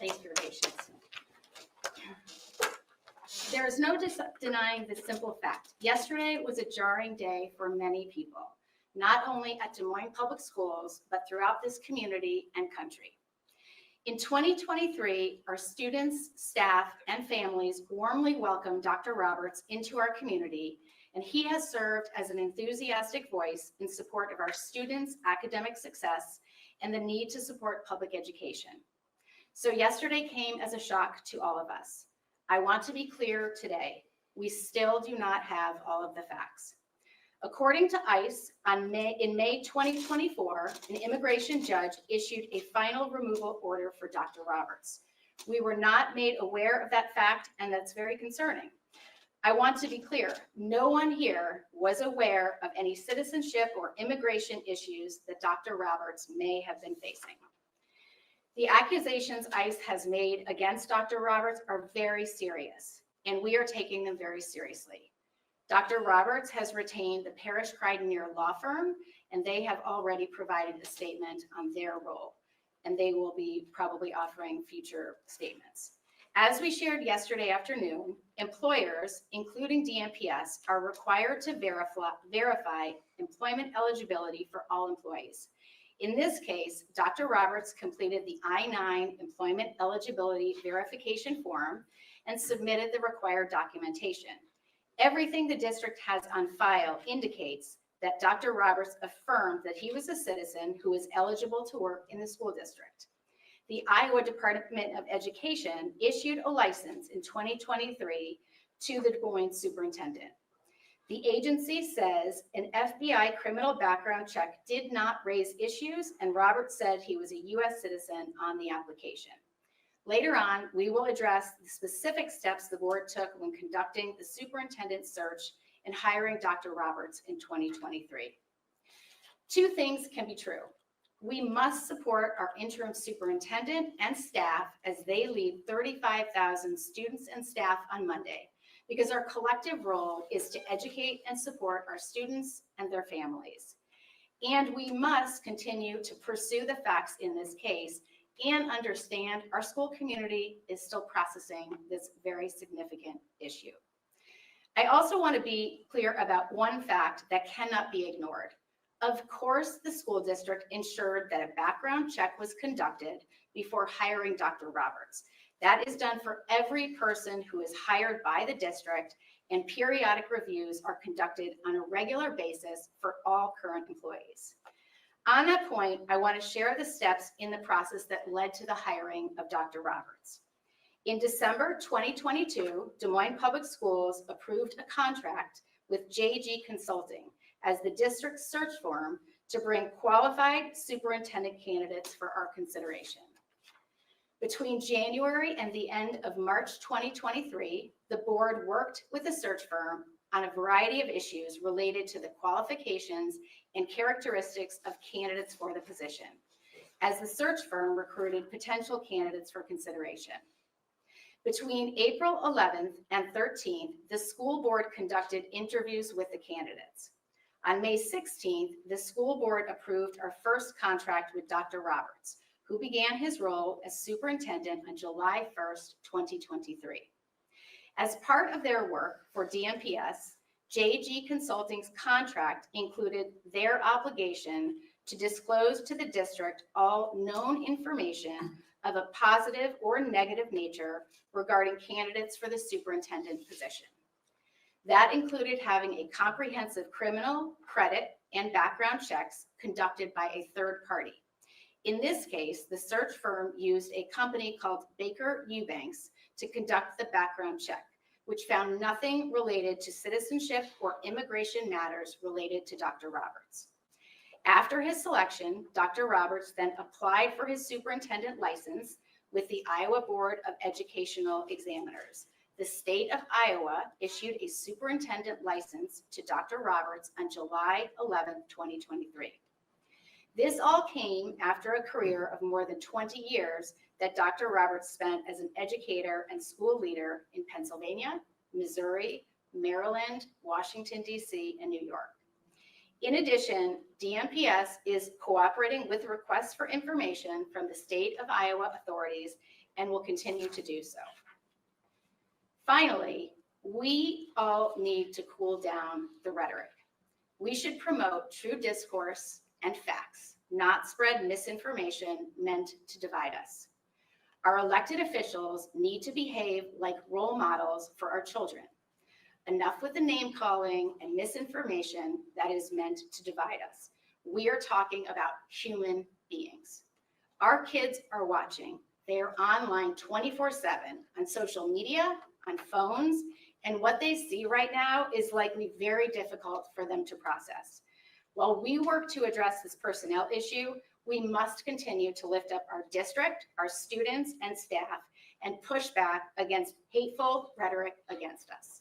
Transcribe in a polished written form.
Thanks for your patience. There is no denying this simple fact. Yesterday was a jarring day for many people, not only at Des Moines Public Schools, but throughout this community and country. In 2023, our students, staff, and families warmly welcome Dr. Roberts into our community, and he has served as an enthusiastic voice in support of our students' academic success and the need to support public education. So yesterday came as a shock to all of us. I want to be clear today, we still do not have all of the facts. According to ICE, in May 2024, an immigration judge issued a final removal order for Dr. Roberts. We were not made aware of that fact, and that's very concerning. I want to be clear, no one here was aware of any citizenship or immigration issues that Dr. Roberts may have been facing. The accusations ICE has made against Dr. Roberts are very serious, and we are taking them very seriously. Dr. Roberts has retained the Parrish Cridenere law firm, and they have already provided a statement on their role, and they will be probably offering future statements. As we shared yesterday afternoon, employers, including DMPS, are required to verify employment eligibility for all employees. In this case, Dr. Roberts completed the I-9 employment eligibility verification form and submitted the required documentation. Everything the district has on file indicates that Dr. Roberts affirmed that he was a citizen who is eligible to work in the school district. The Iowa Department of Education issued a license in 2023 to the Des Moines superintendent. The agency says an FBI criminal background check did not raise issues, and Roberts said he was a U.S. citizen on the application. Later on, we will address the specific steps the board took when conducting the superintendent search and hiring Dr. Roberts in 2023. Two things can be true. We must support our interim superintendent and staff as they lead 35,000 students and staff on Monday, because our collective role is to educate and support our students and their families. And we must continue to pursue the facts in this case and understand our school community is still processing this very significant issue. I also want to be clear about one fact that cannot be ignored. Of course, the school district ensured that a background check was conducted before hiring Dr. Roberts. That is done for every person who is hired by the district, and periodic reviews are conducted on a regular basis for all current employees. On that point, I want to share the steps in the process that led to the hiring of Dr. Roberts. In December 2022, Des Moines Public Schools approved a contract with JG Consulting as the district's search firm to bring qualified superintendent candidates for our consideration. Between January and the end of March 2023, the board worked with the search firm on a variety of issues related to the qualifications and characteristics of candidates for the position, as the search firm recruited potential candidates for consideration. Between April 11th and 13th, the school board conducted interviews with the candidates. On May 16th, the school board approved our first contract with Dr. Roberts, who began his role as superintendent on July 1st, 2023. As part of their work for DMPS, JG Consulting's contract included their obligation to disclose to the district all known information of a positive or negative nature regarding candidates for the superintendent position. That included having a comprehensive criminal, credit, and background checks conducted by a third party. In this case, the search firm used a company called Baker Eubanks to conduct the background check, which found nothing related to citizenship or immigration matters related to Dr. Roberts. After his selection, Dr. Roberts then applied for his superintendent license with the Iowa Board of Educational Examiners. The state of Iowa issued a superintendent license to Dr. Roberts on July 11, 2023. This all came after a career of more than 20 years that Dr. Roberts spent as an educator and school leader in Pennsylvania, Missouri, Maryland, Washington, D.C., and New York. In addition, DMPS is cooperating with requests for information from the state of Iowa authorities and will continue to do so. Finally, we all need to cool down the rhetoric. We should promote true discourse and facts, not spread misinformation meant to divide us. Our elected officials need to behave like role models for our children. Enough with the name calling and misinformation that is meant to divide us. We are talking about human beings. Our kids are watching. They are online 24/7 on social media, on phones, and what they see right now is likely very difficult for them to process. While we work to address this personnel issue, we must continue to lift up our district, our students, and staff, and push back against hateful rhetoric against us.